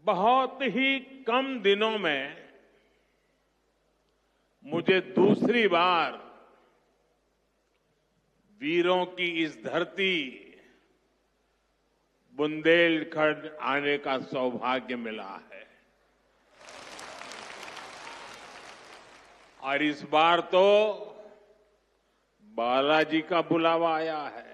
बहुत ही कम दिनों में मुझे दूसरी बार वीरों की इस धरती बुंदेलखंड आने का सौभाग्य मिला है। और इस बार तो बालाजी का बुलावा आया है।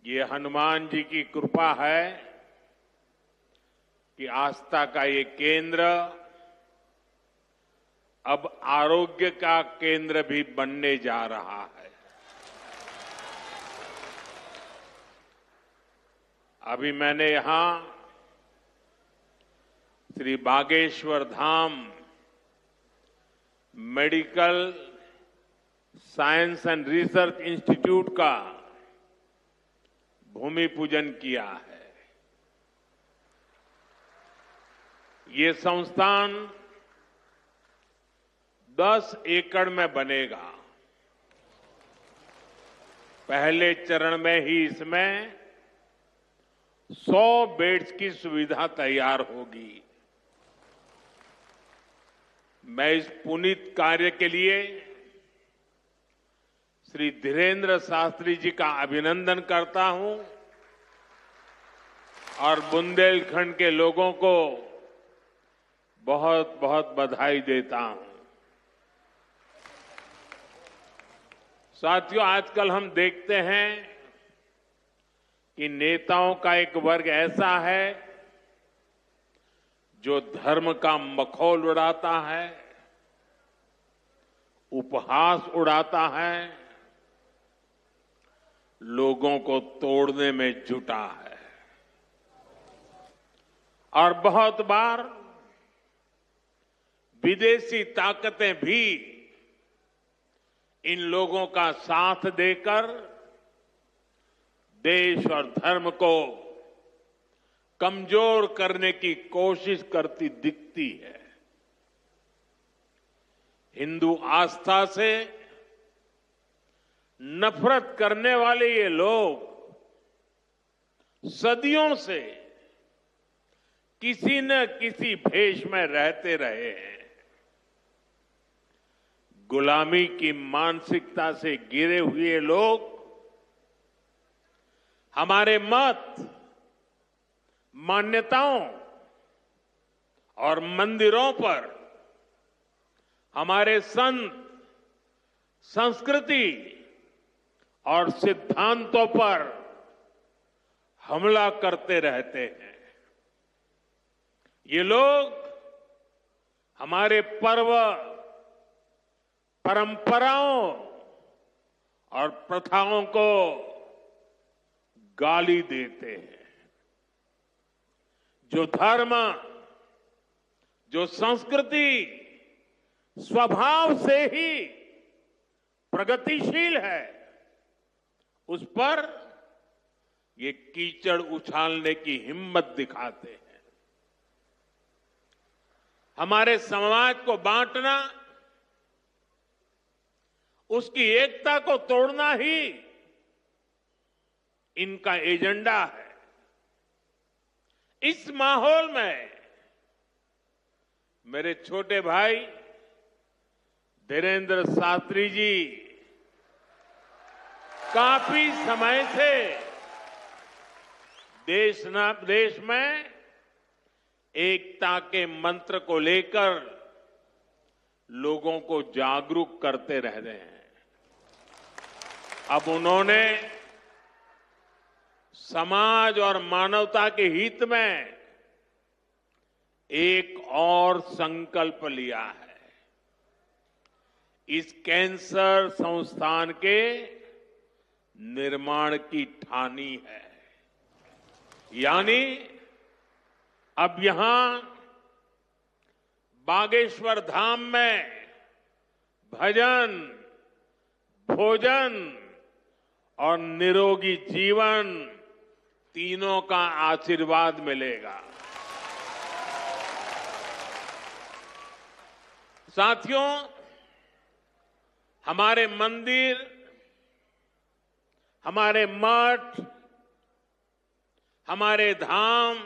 ये हनुमान जी की कृपा है कि आस्था का ये केंद्र अब आरोग्य का केंद्र भी बनने जा रहा है। अभी मैंने यहां Shri Bageshwar Dham medical science and research institute का भूमि पूजन किया है। ये संस्थान 10 एकड़ में बनेगा। पहले चरण में ही इसमें 100 बेड्स की सुविधा तैयार होगी। मैं इस पुनीत कार्य के लिए श्री धीरेन्द्र शास्त्री जी का अभिनंदन करता हूं और बुंदेलखंड के लोगों को बहुत बहुत बधाई देता हूं। साथियों, आजकल हम देखते हैं कि नेताओं का एक वर्ग ऐसा है जो धर्म का मखौल उड़ाता है, उपहास उड़ाता है, लोगों को तोड़ने में जुटा है। और बहुत बार विदेशी ताकतें भी इन लोगों का साथ देकर देश और धर्म को कमजोर करने की कोशिश करती दिखती है। हिंदू आस्था से नफरत करने वाले ये लोग सदियों से किसी न किसी भेष में रहते रहे हैं। गुलामी की मानसिकता से घिरे हुए लोग हमारे मत, मान्यताओं और मंदिरों पर, हमारे संत, संस्कृति और सिद्धांतों पर हमला करते रहते हैं। ये लोग हमारे पर्व, परंपराओं और प्रथाओं को गाली देते हैं। जो धर्म, जो संस्कृति स्वभाव से ही प्रगतिशील है, उस पर ये कीचड़ उछालने की हिम्मत दिखाते हैं। हमारे समाज को बांटना, उसकी एकता को तोड़ना ही इनका एजेंडा है। इस माहौल में मेरे छोटे भाई धीरेन्द्र शास्त्री जी काफी समय से देश में एकता के मंत्र को लेकर लोगों को जागरूक करते रह रहे हैं। अब उन्होंने समाज और मानवता के हित में एक और संकल्प लिया है। इस कैंसर संस्थान के निर्माण की ठानी है। यानी अब यहां बागेश्वर धाम में भजन, भोजन और निरोगी जीवन तीनों का आशीर्वाद मिलेगा। साथियों, हमारे मंदिर हमारे मठ, हमारे धाम,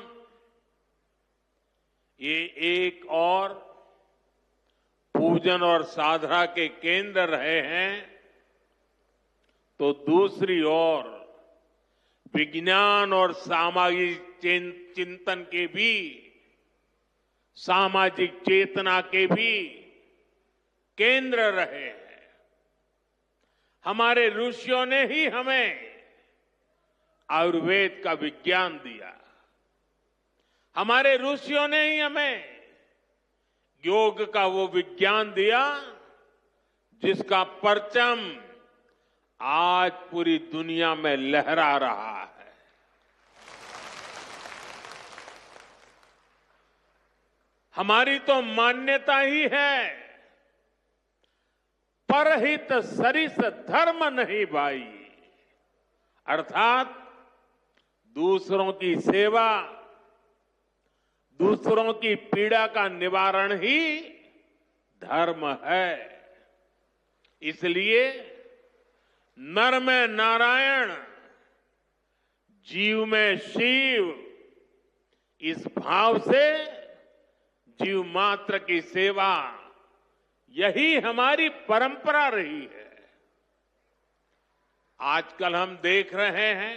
ये एक और पूजन और साधना के केंद्र रहे हैं, तो दूसरी ओर विज्ञान और सामाजिक चिंतन के भी, सामाजिक चेतना के भी केंद्र रहे हैं। हमारे ऋषियों ने ही हमें आयुर्वेद का विज्ञान दिया। हमारे ऋषियों ने ही हमें योग का वो विज्ञान दिया जिसका परचम आज पूरी दुनिया में लहरा रहा है। हमारी तो मान्यता ही है, परहित सरिस धर्म नहीं भाई, अर्थात दूसरों की सेवा, दूसरों की पीड़ा का निवारण ही धर्म है। इसलिए नर में नारायण, जीव में शिव, इस भाव से जीव मात्र की सेवा, यही हमारी परंपरा रही है। आजकल हम देख रहे हैं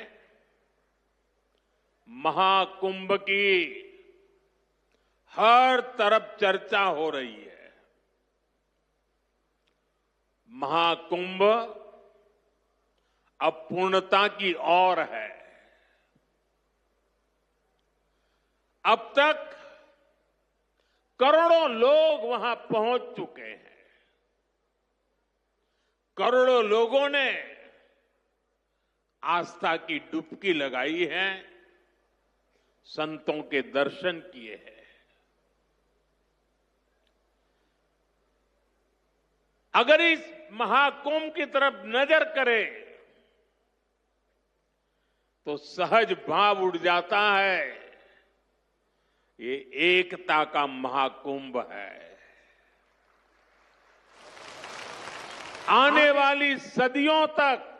महाकुंभ की हर तरफ चर्चा हो रही है। महाकुंभ अब पूर्णता की ओर है। अब तक करोड़ों लोग वहां पहुंच चुके हैं। करोड़ों लोगों ने आस्था की डुबकी लगाई है, संतों के दर्शन किए हैं। अगर इस महाकुंभ की तरफ नजर करें तो सहज भाव उड़ जाता है, ये एकता का महाकुंभ है। आने वाली सदियों तक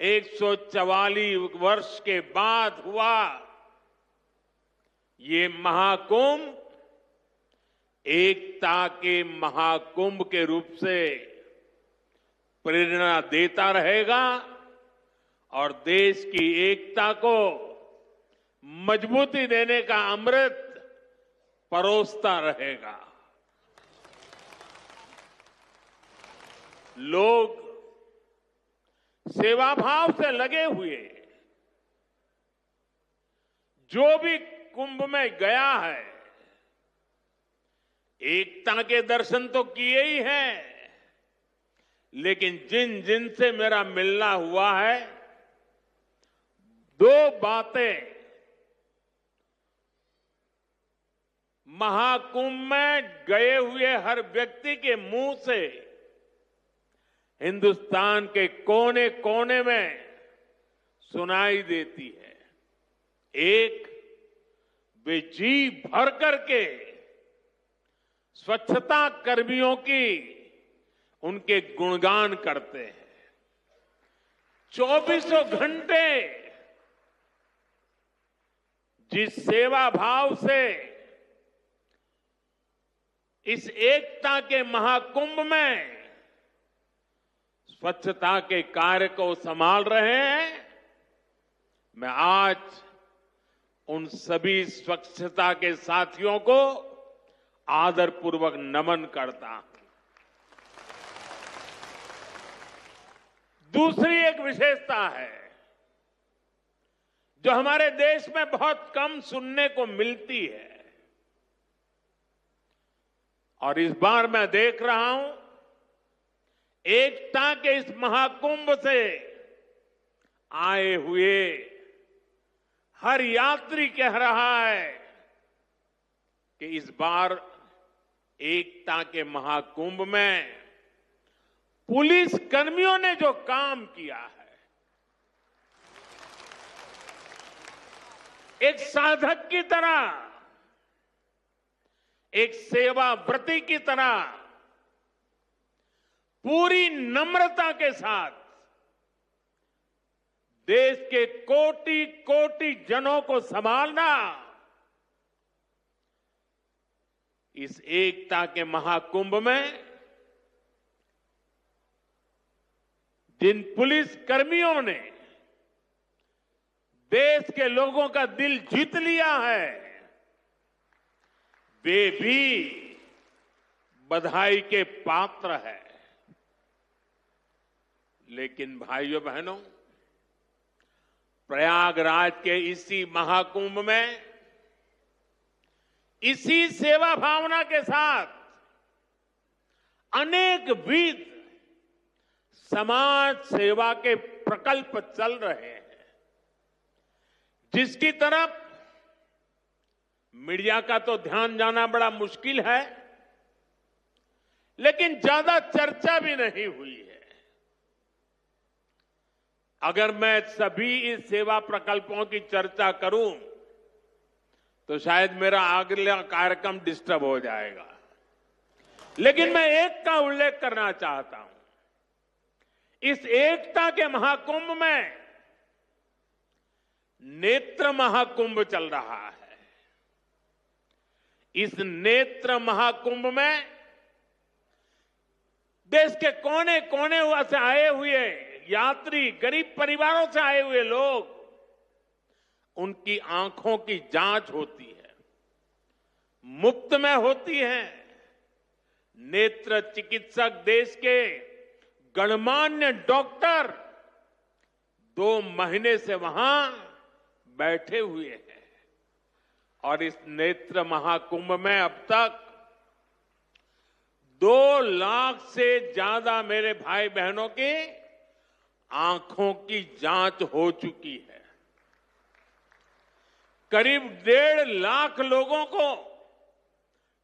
144 वर्ष के बाद हुआ ये महाकुंभ एकता के महाकुंभ के रूप से प्रेरणा देता रहेगा और देश की एकता को मजबूती देने का अमृत परोसता रहेगा। लोग सेवा भाव से लगे हुए, जो भी कुंभ में गया है एकता के दर्शन तो किए ही हैं, लेकिन जिन जिन से मेरा मिलना हुआ है, दो बातें महाकुंभ में गए हुए हर व्यक्ति के मुंह से हिंदुस्तान के कोने कोने में सुनाई देती है। एक, वे जी भर करके स्वच्छता कर्मियों की उनके गुणगान करते हैं। 24 घंटे जिस सेवा भाव से इस एकता के महाकुंभ में स्वच्छता के कार्य को संभाल रहे हैं, मैं आज उन सभी स्वच्छता के साथियों को आदरपूर्वक नमन करता हूं। दूसरी एक विशेषता है जो हमारे देश में बहुत कम सुनने को मिलती है, और इस बार मैं देख रहा हूं एकता के इस महाकुंभ से आए हुए हर यात्री कह रहा है कि इस बार एकता के महाकुंभ में पुलिस कर्मियों ने जो काम किया है, एक साधक की तरह, एक सेवाव्रती की तरह पूरी नम्रता के साथ देश के कोटि कोटि जनों को संभालना, इस एकता के महाकुंभ में जिन पुलिस कर्मियों ने देश के लोगों का दिल जीत लिया है, वे भी बधाई के पात्र है। लेकिन भाइयों बहनों, प्रयागराज के इसी महाकुंभ में इसी सेवा भावना के साथ अनेक विध समाज सेवा के प्रकल्प चल रहे हैं, जिसकी तरफ मीडिया का तो ध्यान जाना बड़ा मुश्किल है, लेकिन ज्यादा चर्चा भी नहीं हुई है। अगर मैं सभी इस सेवा प्रकल्पों की चर्चा करूं तो शायद मेरा अगला कार्यक्रम डिस्टर्ब हो जाएगा, लेकिन मैं एक का उल्लेख करना चाहता हूं। इस एकता के महाकुंभ में नेत्र महाकुंभ चल रहा है। इस नेत्र महाकुंभ में देश के कोने कोने से आए हुए यात्री, गरीब परिवारों से आए हुए लोग, उनकी आंखों की जांच होती है, मुफ्त में होती है। नेत्र चिकित्सक देश के गणमान्य डॉक्टर 2 महीने से वहां बैठे हुए हैं और इस नेत्र महाकुंभ में अब तक 2 लाख से ज्यादा मेरे भाई बहनों की आंखों की जांच हो चुकी है। करीब 1.5 लाख लोगों को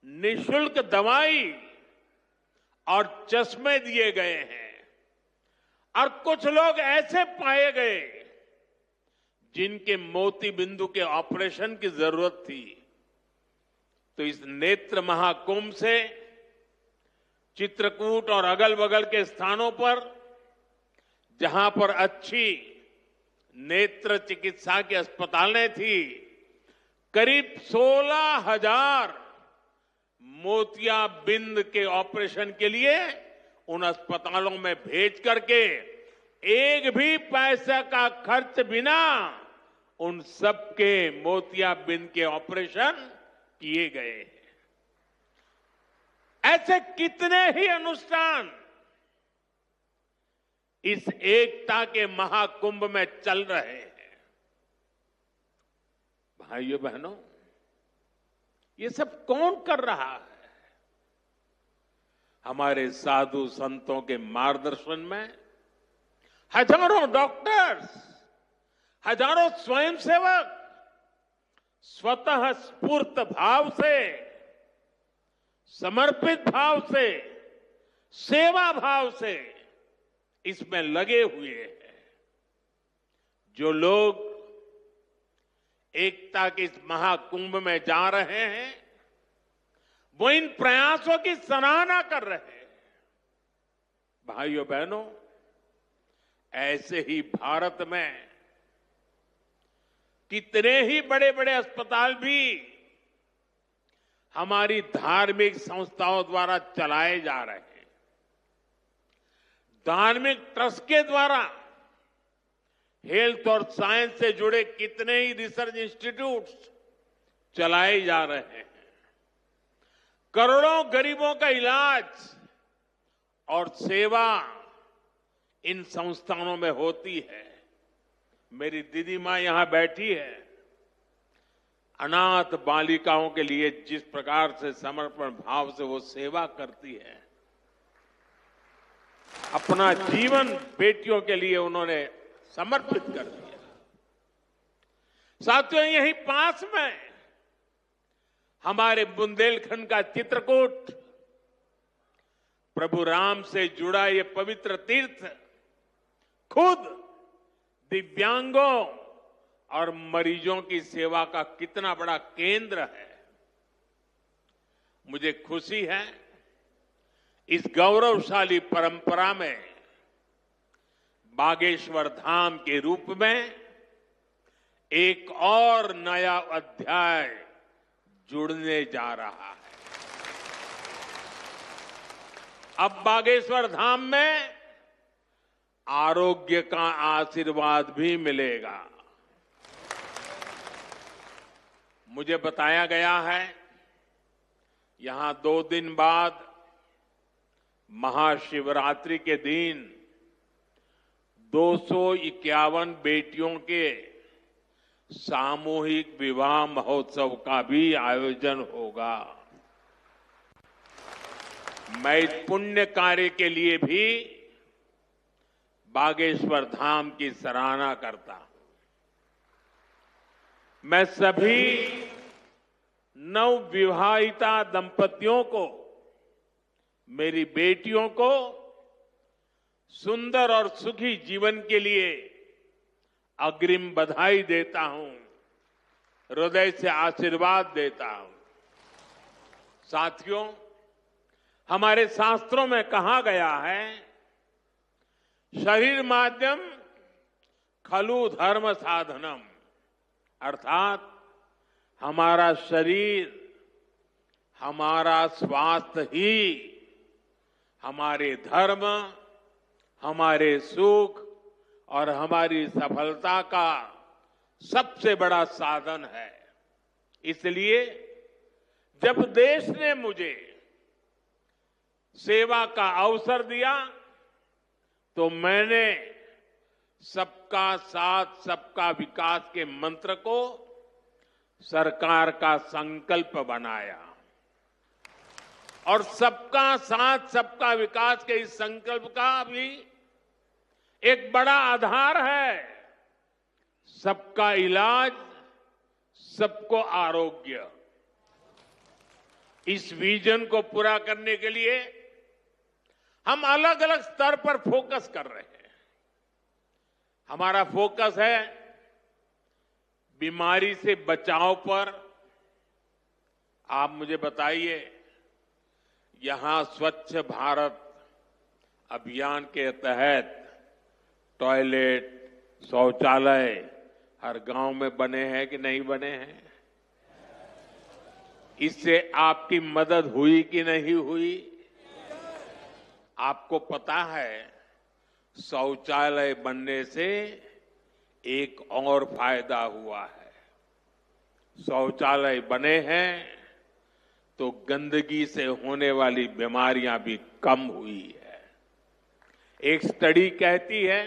निशुल्क दवाई और चश्मे दिए गए हैं और कुछ लोग ऐसे पाए गए जिनके मोती बिंदु के ऑपरेशन की जरूरत थी। तो इस नेत्र महाकुंभ से चित्रकूट और अगल बगल के स्थानों पर जहां पर अच्छी नेत्र चिकित्सा की अस्पतालें थी, करीब 16,000 मोतियाबिंद के ऑपरेशन के लिए उन अस्पतालों में भेज करके एक भी पैसे का खर्च बिना उन सबके मोतियाबिंद के ऑपरेशन किए गए हैं। ऐसे कितने ही अनुष्ठान इस एकता के महाकुंभ में चल रहे हैं। भाइयों बहनों, ये सब कौन कर रहा है? हमारे साधु संतों के मार्गदर्शन में हजारों डॉक्टर्स, हजारों स्वयंसेवक स्वतः स्फूर्त भाव से, समर्पित भाव से, सेवा भाव से इसमें लगे हुए हैं। जो लोग एकता के इस महाकुंभ में जा रहे हैं, वो इन प्रयासों की सराहना कर रहे हैं। भाइयों बहनों, ऐसे ही भारत में कितने ही बड़े बड़े अस्पताल भी हमारी धार्मिक संस्थाओं द्वारा चलाए जा रहे हैं। धार्मिक ट्रस्ट के द्वारा हेल्थ और साइंस से जुड़े कितने ही रिसर्च इंस्टीट्यूट्स चलाए जा रहे हैं। करोड़ों गरीबों का इलाज और सेवा इन संस्थानों में होती है। मेरी दीदी मां यहां बैठी है। अनाथ बालिकाओं के लिए जिस प्रकार से समर्पण भाव से वो सेवा करती है, अपना जीवन बेटियों के लिए उन्होंने समर्पित कर दिया। साथियों, यहीं पास में हमारे बुंदेलखंड का चित्रकूट, प्रभु राम से जुड़ा ये पवित्र तीर्थ खुद दिव्यांगों और मरीजों की सेवा का कितना बड़ा केंद्र है। मुझे खुशी है इस गौरवशाली परंपरा में बागेश्वर धाम के रूप में एक और नया अध्याय जुड़ने जा रहा है। अब बागेश्वर धाम में आरोग्य का आशीर्वाद भी मिलेगा। मुझे बताया गया है यहां 2 दिन बाद महाशिवरात्रि के दिन 251 बेटियों के सामूहिक विवाह महोत्सव का भी आयोजन होगा। मैं इस पुण्य कार्य के लिए भी बागेश्वर धाम की सराहना करता हूं। मैं सभी नवविवाहिता दंपतियों को, मेरी बेटियों को सुंदर और सुखी जीवन के लिए अग्रिम बधाई देता हूं, हृदय से आशीर्वाद देता हूं। साथियों, हमारे शास्त्रों में कहा गया है, शरीर माध्यम खलु धर्म साधनम, अर्थात हमारा शरीर, हमारा स्वास्थ्य ही हमारे धर्म, हमारे सुख और हमारी सफलता का सबसे बड़ा साधन है। इसलिए जब देश ने मुझे सेवा का अवसर दिया तो मैंने सबका साथ सबका विकास के मंत्र को सरकार का संकल्प बनाया और सबका साथ सबका विकास के इस संकल्प का भी एक बड़ा आधार है सबका इलाज, सबको आरोग्य। इस विजन को पूरा करने के लिए हम अलग अलग स्तर पर फोकस कर रहे हैं। हमारा फोकस है बीमारी से बचाव पर। आप मुझे बताइए, यहां स्वच्छ भारत अभियान के तहत टॉयलेट, शौचालय हर गांव में बने हैं कि नहीं बने हैं? इससे आपकी मदद हुई कि नहीं हुई? आपको पता है, शौचालय बनने से एक और फायदा हुआ है। शौचालय बने हैं तो गंदगी से होने वाली बीमारियां भी कम हुई है। एक स्टडी कहती है,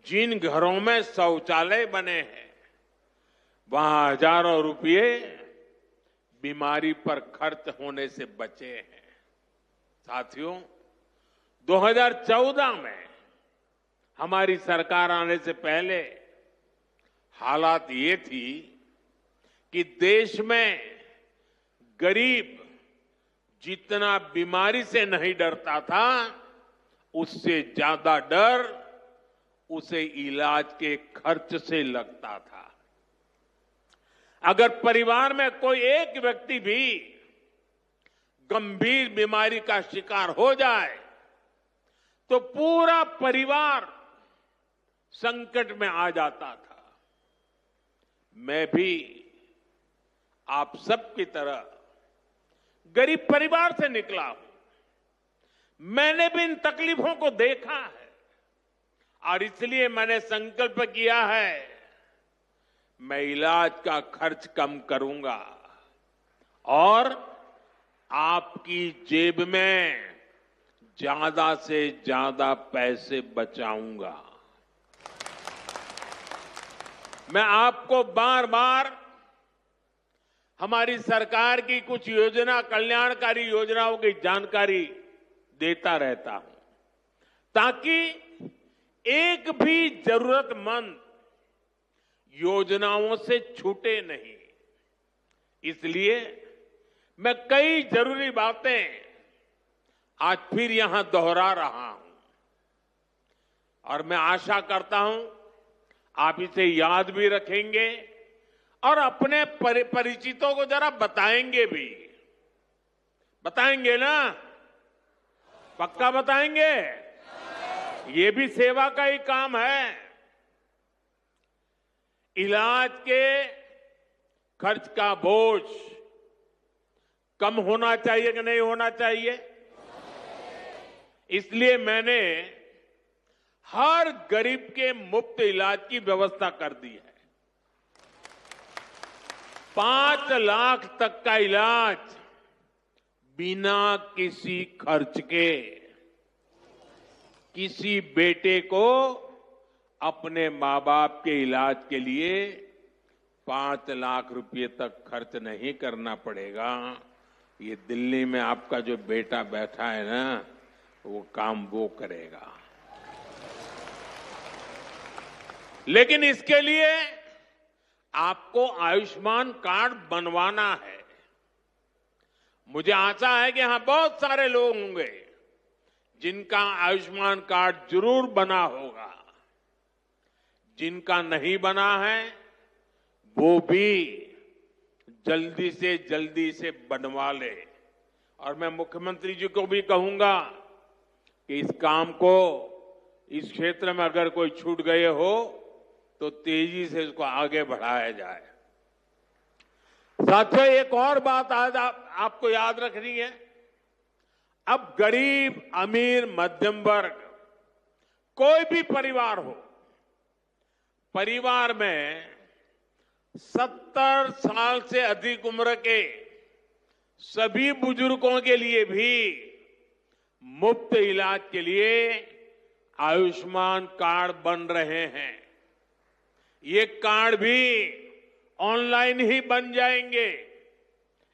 जिन घरों में शौचालय बने हैं वहां हजारों रुपये बीमारी पर खर्च होने से बचे हैं। साथियों, 2014 में हमारी सरकार आने से पहले हालात ये थी कि देश में गरीब जितना बीमारी से नहीं डरता था, उससे ज्यादा डर उसे इलाज के खर्च से लगता था। अगर परिवार में कोई एक व्यक्ति भी गंभीर बीमारी का शिकार हो जाए तो पूरा परिवार संकट में आ जाता था। मैं भी आप सबकी तरह गरीब परिवार से निकला हूं। मैंने भी इन तकलीफों को देखा है और इसलिए मैंने संकल्प किया है, मैं इलाज का खर्च कम करूंगा और आपकी जेब में ज्यादा से ज्यादा पैसे बचाऊंगा। मैं आपको बार बार हमारी सरकार की कुछ योजना, कल्याणकारी योजनाओं की जानकारी देता रहता हूं ताकि एक भी जरूरतमंद योजनाओं से छूटे नहीं। इसलिए मैं कई जरूरी बातें आज फिर यहां दोहरा रहा हूं और मैं आशा करता हूं आप इसे याद भी रखेंगे और अपने परिचितों को जरा बताएंगे भी। बताएंगे ना? पक्का बताएंगे? ये भी सेवा का ही काम है। इलाज के खर्च का बोझ कम होना चाहिए कि नहीं होना चाहिए? इसलिए मैंने हर गरीब के मुफ्त इलाज की व्यवस्था कर दी है। 5 लाख तक का इलाज बिना किसी खर्च के। किसी बेटे को अपने मां बाप के इलाज के लिए 5 लाख रुपए तक खर्च नहीं करना पड़ेगा। ये दिल्ली में आपका जो बेटा बैठा है ना, वो काम वो करेगा। लेकिन इसके लिए आपको आयुष्मान कार्ड बनवाना है। मुझे आशा है कि यहां बहुत सारे लोग होंगे जिनका आयुष्मान कार्ड जरूर बना होगा। जिनका नहीं बना है वो भी जल्दी से बनवा ले। और मैं मुख्यमंत्री जी को भी कहूंगा कि इस काम को, इस क्षेत्र में अगर कोई छूट गए हो तो तेजी से इसको आगे बढ़ाया जाए। साथियों, एक और बात आज आपको याद रखनी है। अब गरीब, अमीर, मध्यम वर्ग, कोई भी परिवार हो, परिवार में 70 साल से अधिक उम्र के सभी बुजुर्गों के लिए भी मुफ्त इलाज के लिए आयुष्मान कार्ड बन रहे हैं। ये कार्ड भी ऑनलाइन ही बन जाएंगे।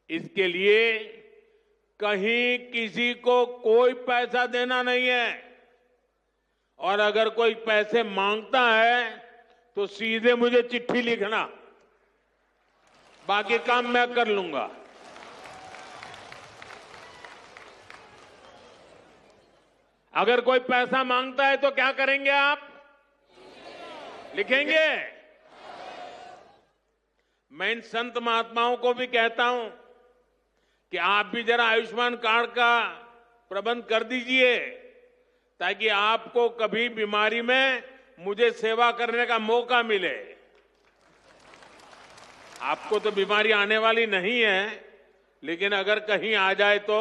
इसके लिए कहीं किसी को कोई पैसा देना नहीं है। और अगर कोई पैसे मांगता है तो सीधे मुझे चिट्ठी लिखना, बाकी काम मैं कर लूंगा। अगर कोई पैसा मांगता है तो क्या करेंगे आप? लिखेंगे? मैं इन संत महात्माओं को भी कहता हूं कि आप भी जरा आयुष्मान कार्ड का प्रबंध कर दीजिए, ताकि आपको कभी बीमारी में मुझे सेवा करने का मौका मिले। आपको तो बीमारी आने वाली नहीं है, लेकिन अगर कहीं आ जाए तो।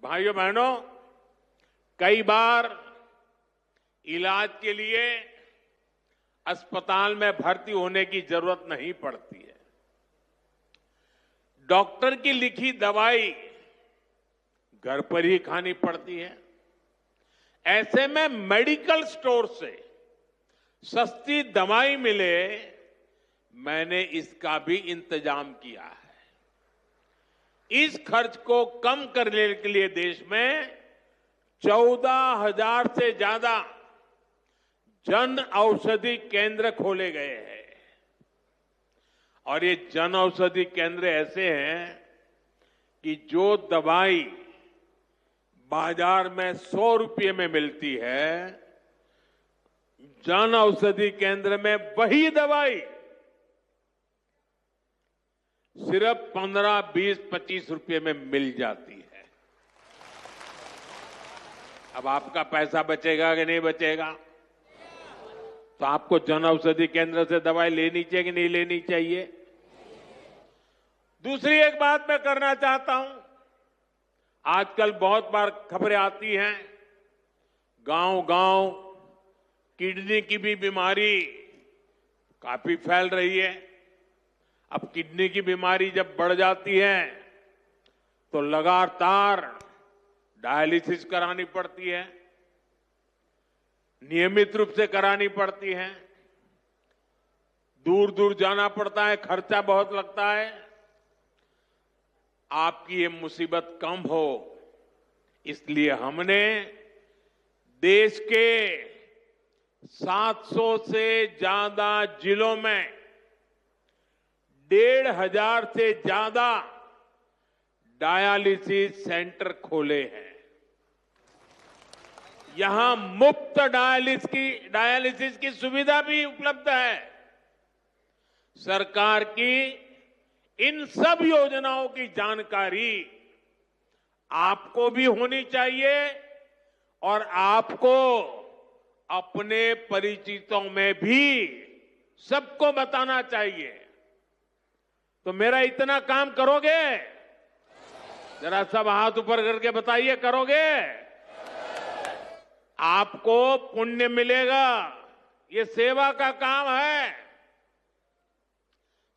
भाइयों बहनों, कई बार इलाज के लिए अस्पताल में भर्ती होने की जरूरत नहीं पड़ती है। डॉक्टर की लिखी दवाई घर पर ही खानी पड़ती है। ऐसे में मेडिकल स्टोर से सस्ती दवाई मिले, मैंने इसका भी इंतजाम किया है। इस खर्च को कम करने के लिए देश में 14,000 से ज्यादा जन औषधि केंद्र खोले गए हैं। और ये जन औषधि केंद्र ऐसे हैं कि जो दवाई बाजार में 100 रुपये में मिलती है, जन औषधि केंद्र में वही दवाई सिर्फ 15, 20, 25 रुपये में मिल जाती है। अब आपका पैसा बचेगा कि नहीं बचेगा? तो आपको जन औषधि केंद्र से दवाई लेनी चाहिए कि नहीं लेनी चाहिए? दूसरी एक बात मैं करना चाहता हूं। आजकल बहुत बार खबरें आती हैं, गांव-गांव किडनी की भी बीमारी काफी फैल रही है। अब किडनी की बीमारी जब बढ़ जाती है तो लगातार डायलिसिस करानी पड़ती है, नियमित रूप से करानी पड़ती है, दूर दूर जाना पड़ता है, खर्चा बहुत लगता है। आपकी ये मुसीबत कम हो, इसलिए हमने देश के 700 से ज्यादा जिलों में 1,500 से ज्यादा डायलिसिस सेंटर खोले हैं। यहां मुफ्त डायलिसिस की सुविधा भी उपलब्ध है। सरकार की इन सब योजनाओं की जानकारी आपको भी होनी चाहिए और आपको अपने परिचितों में भी सबको बताना चाहिए। तो मेरा इतना काम करोगे? जरा सब हाथ ऊपर करके बताइए, करोगे? आपको पुण्य मिलेगा। ये सेवा का काम है।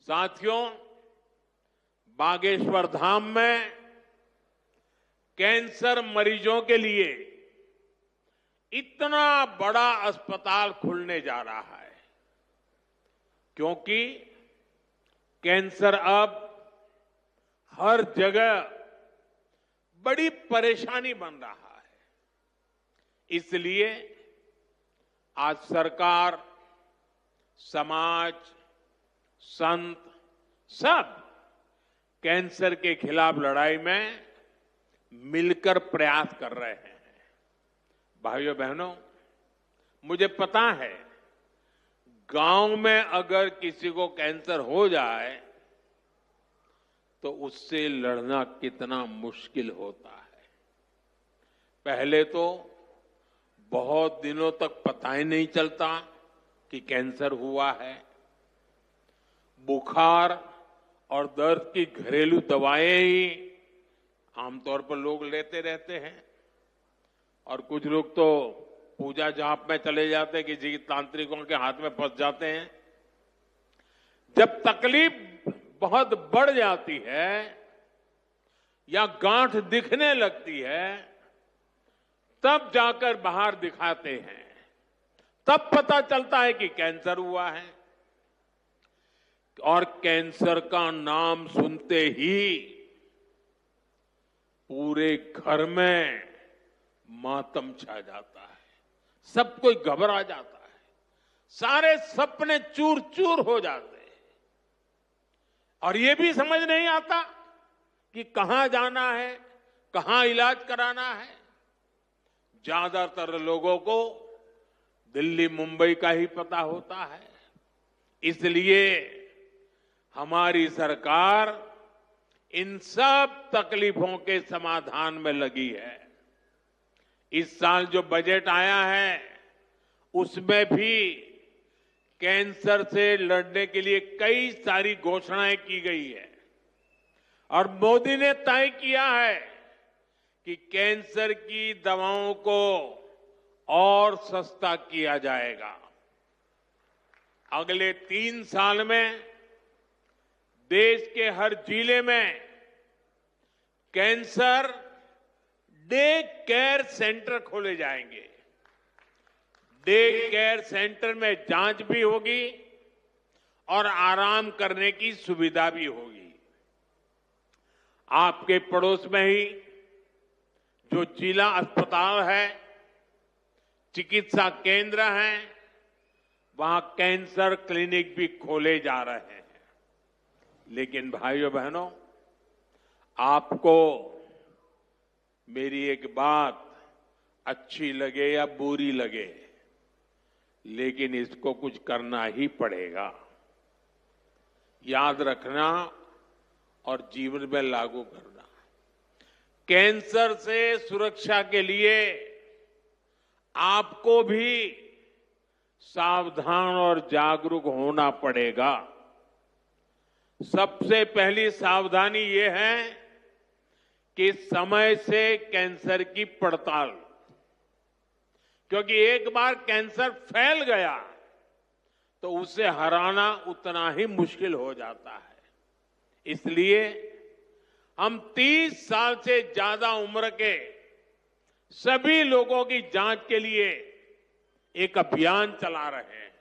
साथियों, बागेश्वर धाम में कैंसर मरीजों के लिए इतना बड़ा अस्पताल खुलने जा रहा है, क्योंकि कैंसर अब हर जगह बड़ी परेशानी बन रहा है। इसलिए आज सरकार, समाज, संत सब कैंसर के खिलाफ लड़ाई में मिलकर प्रयास कर रहे हैं। भाइयों बहनों, मुझे पता है गांव में अगर किसी को कैंसर हो जाए तो उससे लड़ना कितना मुश्किल होता है। पहले तो बहुत दिनों तक पता ही नहीं चलता कि कैंसर हुआ है। बुखार और दर्द की घरेलू दवाएं ही आमतौर पर लोग लेते रहते हैं, और कुछ लोग तो पूजा जाप में चले जाते हैं, किसी तांत्रिकों के हाथ में फंस जाते हैं। जब तकलीफ बहुत बढ़ जाती है या गांठ दिखने लगती है, तब जाकर बाहर दिखाते हैं, तब पता चलता है कि कैंसर हुआ है। और कैंसर का नाम सुनते ही पूरे घर में मातम छा जाता है, सब कोई घबरा जाता है, सारे सपने चूर चूर हो जाते हैं, और ये भी समझ नहीं आता कि कहां जाना है, कहां इलाज कराना है। ज्यादातर लोगों को दिल्ली मुंबई का ही पता होता है। इसलिए हमारी सरकार इन सब तकलीफों के समाधान में लगी है। इस साल जो बजट आया है उसमें भी कैंसर से लड़ने के लिए कई सारी घोषणाएं की गई है, और मोदी ने तय किया है कि कैंसर की दवाओं को और सस्ता किया जाएगा। अगले 3 साल में देश के हर जिले में कैंसर डे केयर सेंटर खोले जाएंगे। डे केयर सेंटर में जांच भी होगी और आराम करने की सुविधा भी होगी। आपके पड़ोस में ही जो जिला अस्पताल है, चिकित्सा केंद्र हैं, वहां कैंसर क्लिनिक भी खोले जा रहे हैं। लेकिन भाइयों बहनों, आपको मेरी एक बात अच्छी लगे या बुरी लगे, लेकिन इसको कुछ करना ही पड़ेगा। याद रखना और जीवन में लागू करना। कैंसर से सुरक्षा के लिए आपको भी सावधान और जागरूक होना पड़ेगा। सबसे पहली सावधानी ये है कि समय से कैंसर की पड़ताल, क्योंकि एक बार कैंसर फैल गया तो उसे हराना उतना ही मुश्किल हो जाता है। इसलिए हम 30 साल से ज्यादा उम्र के सभी लोगों की जांच के लिए एक अभियान चला रहे हैं।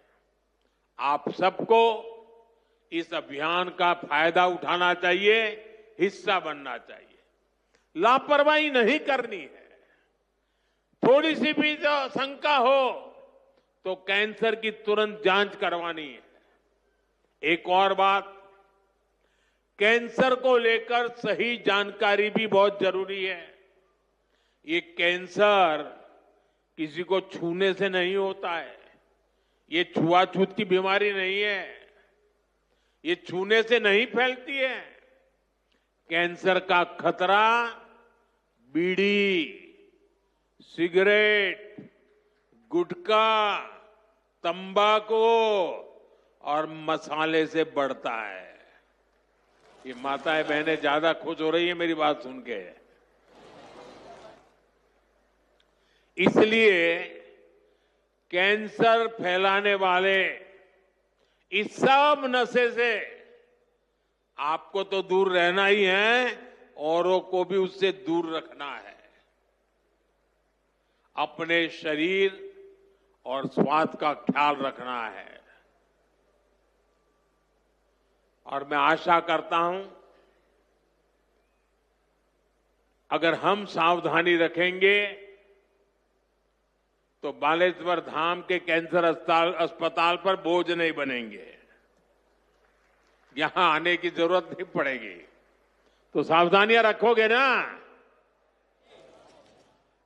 आप सबको इस अभियान का फायदा उठाना चाहिए, हिस्सा बनना चाहिए। लापरवाही नहीं करनी है। थोड़ी सी भी जो शंका हो तो कैंसर की तुरंत जांच करवानी है। एक और बात, कैंसर को लेकर सही जानकारी भी बहुत जरूरी है। ये कैंसर किसी को छूने से नहीं होता है। ये छुआछूत की बीमारी नहीं है। ये छूने से नहीं फैलती है। कैंसर का खतरा बीड़ी, सिगरेट, गुटखा, तंबाकू और मसाले से बढ़ता है। ये माताएं बहनें ज्यादा खुश हो रही है मेरी बात सुन के। इसलिए कैंसर फैलाने वाले इस सब नशे से आपको तो दूर रहना ही है, औरों को भी उससे दूर रखना है। अपने शरीर और स्वास्थ्य का ख्याल रखना है। और मैं आशा करता हूं, अगर हम सावधानी रखेंगे तो बालेश्वर धाम के कैंसर अस्पताल पर बोझ नहीं बनेंगे, यहां आने की जरूरत नहीं पड़ेगी। तो सावधानियां रखोगे ना?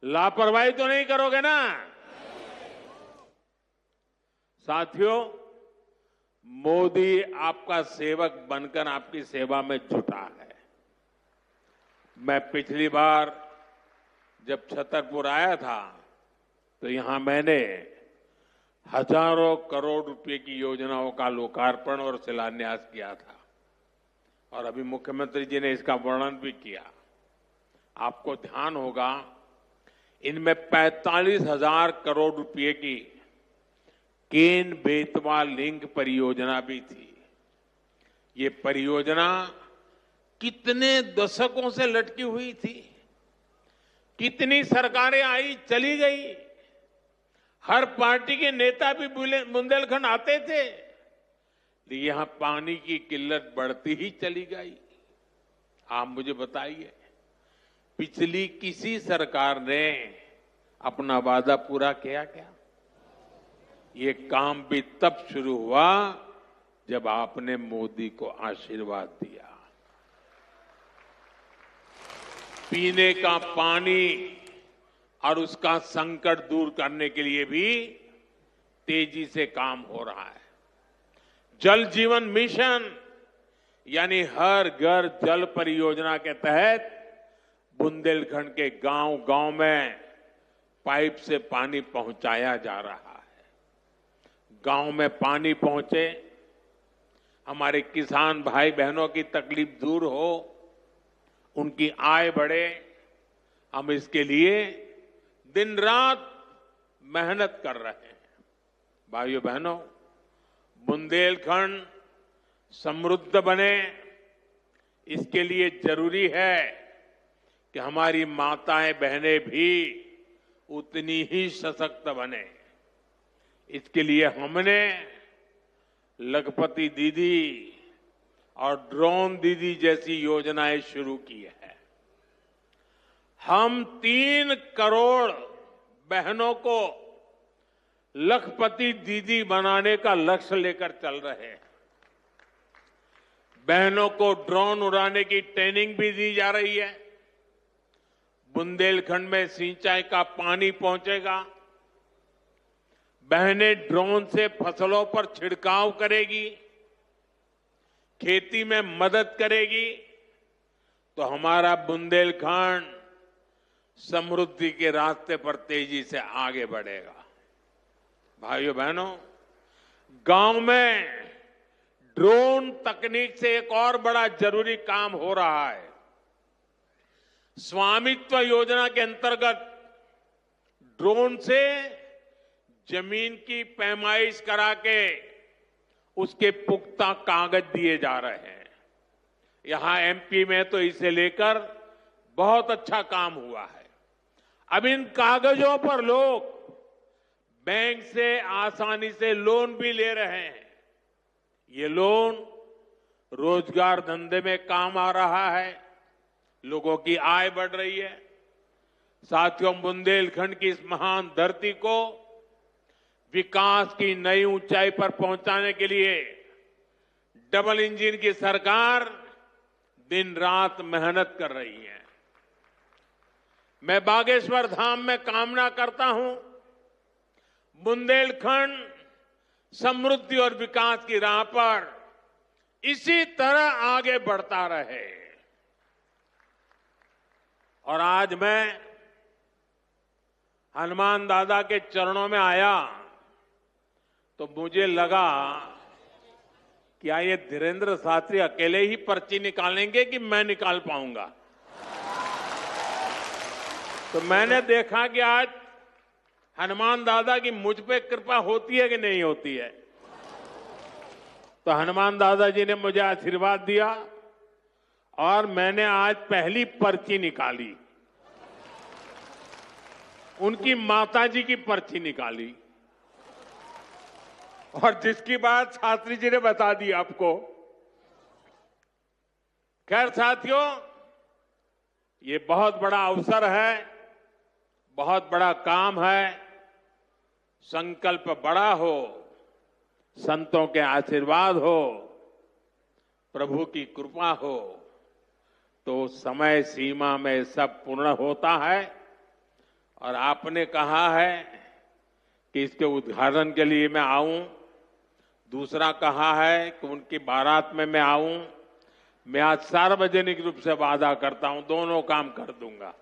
लापरवाही तो नहीं करोगे ना? साथियों, मोदी आपका सेवक बनकर आपकी सेवा में जुटा है। मैं पिछली बार जब छतरपुर आया था तो यहां मैंने हजारों करोड़ रुपए की योजनाओं का लोकार्पण और शिलान्यास किया था और अभी मुख्यमंत्री जी ने इसका वर्णन भी किया। आपको ध्यान होगा, इनमें 45,000 करोड़ रुपए की केन बेतवा लिंक परियोजना भी थी। ये परियोजना कितने दशकों से लटकी हुई थी, कितनी सरकारें आई चली गई, हर पार्टी के नेता भी बुंदेलखंड आते थे, लेकिन यहां पानी की किल्लत बढ़ती ही चली गई। आप मुझे बताइए, पिछली किसी सरकार ने अपना वादा पूरा किया क्या? ये काम भी तब शुरू हुआ जब आपने मोदी को आशीर्वाद दिया। पीने का पानी और उसका संकट दूर करने के लिए भी तेजी से काम हो रहा है। जल जीवन मिशन यानी हर घर जल परियोजना के तहत बुंदेलखंड के गांव-गांव में पाइप से पानी पहुंचाया जा रहा है। गांव में पानी पहुंचे, हमारे किसान भाई बहनों की तकलीफ दूर हो, उनकी आय बढ़े, हम इसके लिए दिन रात मेहनत कर रहे हैं। भाइयों बहनों, बुंदेलखंड समृद्ध बने, इसके लिए जरूरी है कि हमारी माताएं बहनें भी उतनी ही सशक्त बने। इसके लिए हमने लखपति दीदी और ड्रोन दीदी जैसी योजनाएं शुरू की है। हम 3 करोड़ बहनों को लखपति दीदी बनाने का लक्ष्य लेकर चल रहे हैं। बहनों को ड्रोन उड़ाने की ट्रेनिंग भी दी जा रही है। बुंदेलखंड में सिंचाई का पानी पहुंचेगा, बहनें ड्रोन से फसलों पर छिड़काव करेगी, खेती में मदद करेगी, तो हमारा बुंदेलखंड समृद्धि के रास्ते पर तेजी से आगे बढ़ेगा। भाइयों बहनों, गांव में ड्रोन तकनीक से एक और बड़ा जरूरी काम हो रहा है। स्वामित्व योजना के अंतर्गत ड्रोन से जमीन की पैमाइश करा के उसके पुख्ता कागज दिए जा रहे हैं। यहां एमपी में तो इसे लेकर बहुत अच्छा काम हुआ है। अब इन कागजों पर लोग बैंक से आसानी से लोन भी ले रहे हैं। ये लोन रोजगार धंधे में काम आ रहा है, लोगों की आय बढ़ रही है। साथियों, बुंदेलखंड की इस महान धरती को विकास की नई ऊंचाई पर पहुंचाने के लिए डबल इंजन की सरकार दिन रात मेहनत कर रही है। मैं बागेश्वर धाम में कामना करता हूं, बुंदेलखंड समृद्धि और विकास की राह पर इसी तरह आगे बढ़ता रहे। और आज मैं हनुमान दादा के चरणों में आया तो मुझे लगा क्या ये धीरेन्द्र शास्त्री अकेले ही पर्ची निकालेंगे कि मैं निकाल पाऊंगा। तो मैंने देखा कि आज हनुमान दादा की मुझ पे कृपा होती है कि नहीं होती है। तो हनुमान दादा जी ने मुझे आशीर्वाद दिया और मैंने आज पहली पर्ची निकाली, उनकी माताजी की पर्ची निकाली, और जिसकी बात शास्त्री जी ने बता दी आपको। खैर साथियों, ये बहुत बड़ा अवसर है, बहुत बड़ा काम है। संकल्प बड़ा हो, संतों के आशीर्वाद हो, प्रभु की कृपा हो तो समय सीमा में सब पूर्ण होता है। और आपने कहा है कि इसके उद्घाटन के लिए मैं आऊं, दूसरा कहा है कि उनकी बारात में मैं आऊं। मैं आज सार्वजनिक रूप से वादा करता हूं, दोनों काम कर दूंगा।